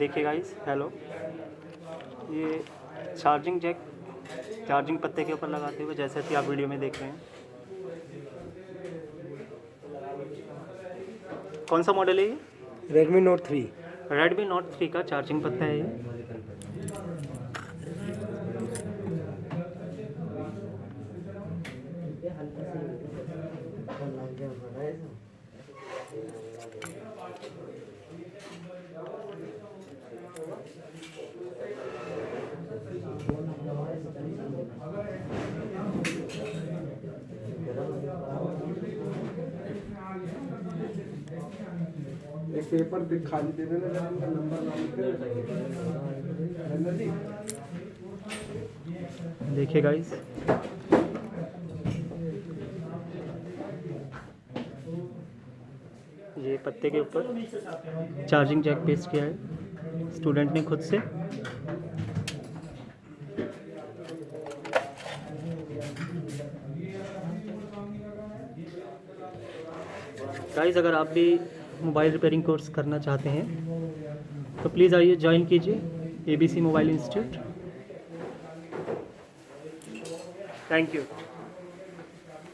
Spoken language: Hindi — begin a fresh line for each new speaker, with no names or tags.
देखिए गाइस, हेलो। ये चार्जिंग जैक चार्जिंग पत्ते के ऊपर लगाते हुए जैसे कि आप वीडियो में देख रहे हैं। कौन सा मॉडल है ये?
Redmi note 3।
रेडमी नोट 3 का चार्जिंग पत्ता है ये।
एक पेपर खाली दे देना नंबर जी।
देखिए गाइस, ये पत्ते के ऊपर चार्जिंग जैक पेस्ट किया है स्टूडेंट ने खुद से। गाइस, अगर आप भी मोबाइल रिपेयरिंग कोर्स करना चाहते हैं तो प्लीज़ आइए, ज्वाइन कीजिए ABC mobile institute. Thank you.